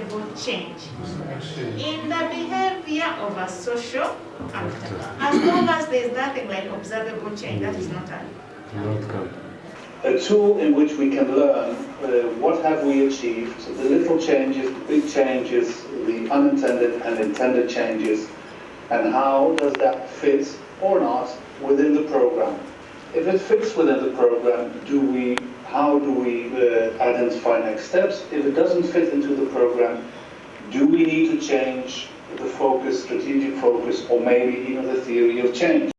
observable change in the behavior of a social actor. As long as there is nothing like observable change, that is not an outcome. A tool in which we can learn what have we achieved, the little changes, the big changes, the unintended and intended changes, and how does that fit or not within the program. If it fits within the program, how do we identify next steps? If it doesn't fit into the program, do we need to change the focus, strategic focus, or maybe even the theory of change?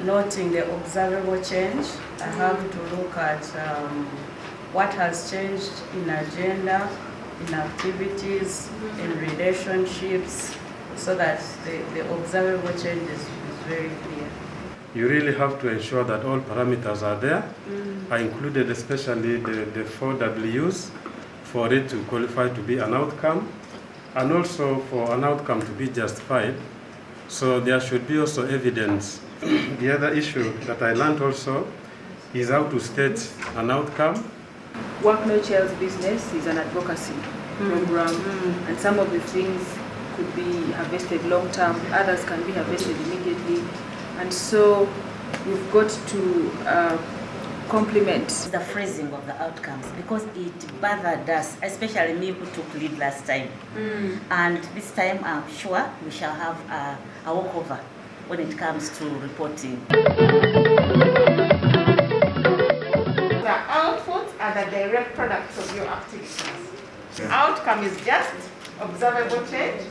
Noting the observable change, I have to look at what has changed in agenda, in activities, in relationships, so that the observable change is very clear. You really have to ensure that all parameters are there, are included, especially the 4 Ws, for it to qualify to be an outcome, and also for an outcome to be justified. So there should be also evidence. The other issue that I learned also is how to state an outcome. Work No Child's Business is an advocacy program, and some of the things could be harvested long term, others can be harvested immediately, and so we've got to complement the phrasing of the outcomes, because it bothered us, especially me who took lead last time. And this time I'm sure we shall have a walkover when it comes to reporting. The outputs are the direct products of your activities. Outcome is just observable change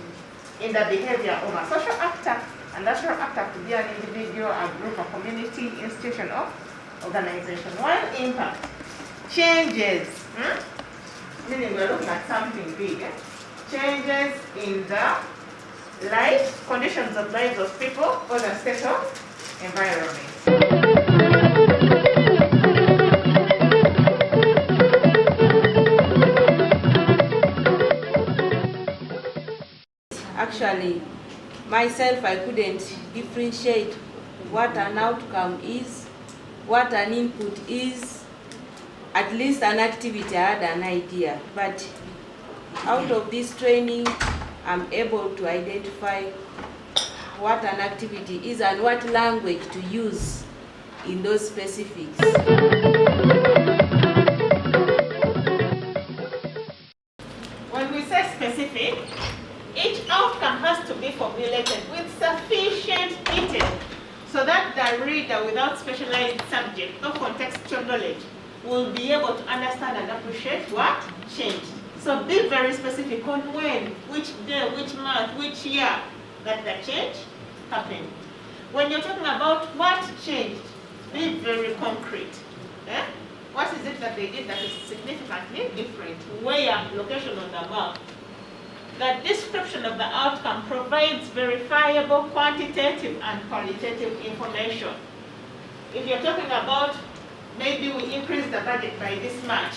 in the behavior of a social actor, and that social actor could be an individual, a group, a community, institution, or organization. While impact changes, meaning we're looking at something big, changes in the life, conditions of lives of people, or the state of environment. Actually, myself, I couldn't differentiate what an outcome is, what an input is. At least an activity, I had an idea, but out of this training, I'm able to identify what an activity is and what language to use in those specifics. When we say specific, each outcome has to be formulated with sufficient detail so that the reader without specialized subject or contextual knowledge will be able to understand and appreciate what changed. So be very specific on when, which day, which month, which year that the change happened. When you're talking about what changed, be very concrete. What is it that they did that is significantly different? Where, location on the map. The description of the outcome provides verifiable quantitative and qualitative information. If you're talking about maybe we increased the budget by this much,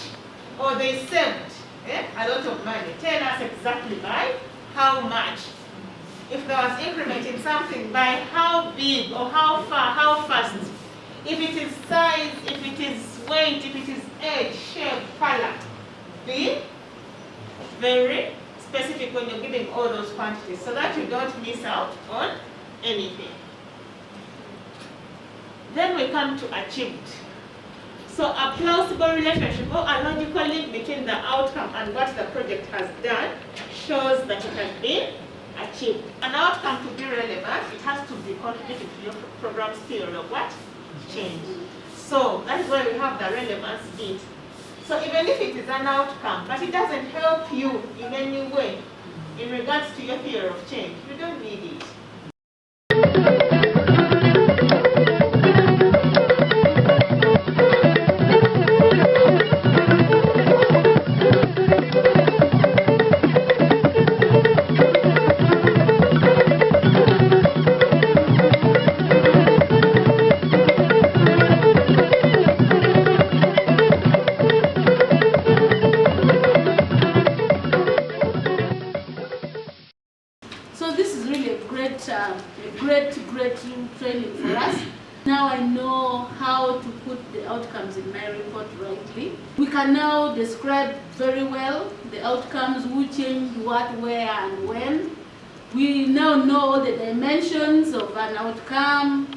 or they saved a lot of money, tell us exactly by how much. If there was increment in something, by how big or how far, how fast. If it is size, if it is weight, if it is age, shape, color. Be very specific when you're giving all those quantities so that you don't miss out on anything. Then we come to achieved. So a plausible relationship or a logical link between the outcome and what the project has done shows that it has been achieved. An outcome to be relevant, it has to be contributed to your program's theory of what? Change. So that is why we have the relevance bit. So even if it is an outcome, but it doesn't help you in any way in regards to your theory of change, you don't need it. training for us. Now I know how to put the outcomes in my report rightly. We can now describe very well the outcomes, who changed what, where, and when. We now know the dimensions of an outcome.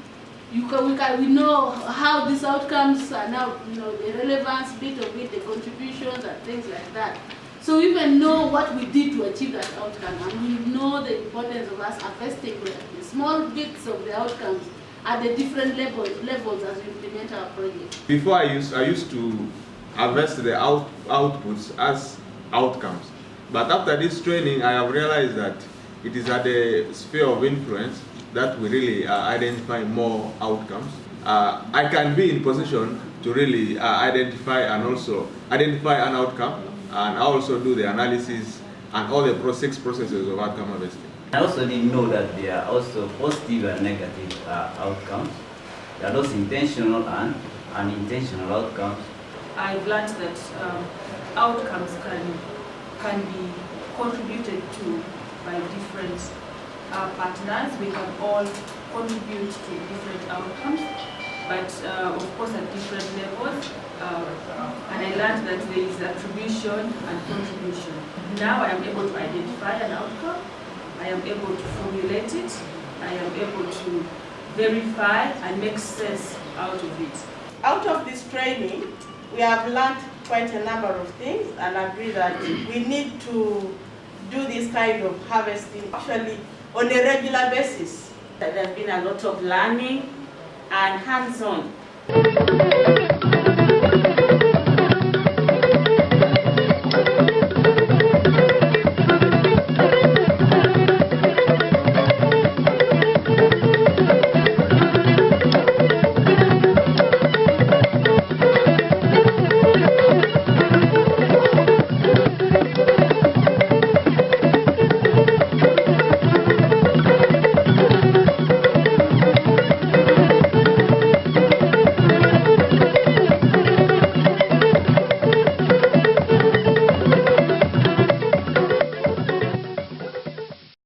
We know how these outcomes are now, the relevance bit of it, the contributions and things like that. So we even know what we did to achieve that outcome, and we know the importance of us harvesting the small bits of the outcomes at the different levels as we implement our project. Before I used to harvest the outputs as outcomes, but after this training I have realized that it is at the sphere of influence that we really identify more outcomes. I can be in position to really identify and also identify an outcome, and also do the analysis and all the 6 processes of outcome harvesting. I also didn't know that there are also positive and negative outcomes. There are those intentional and unintentional outcomes. I've learned that outcomes can be contributed to by different partners. We can all contribute to different outcomes, but of course at different levels. And I learned that there is attribution and contribution. Now I am able to identify an outcome, I am able to formulate it, I am able to verify and make sense out of it. Out of this training, we have learned quite a number of things and agree that we need to do this kind of harvesting actually on a regular basis. There has been a lot of learning and hands-on.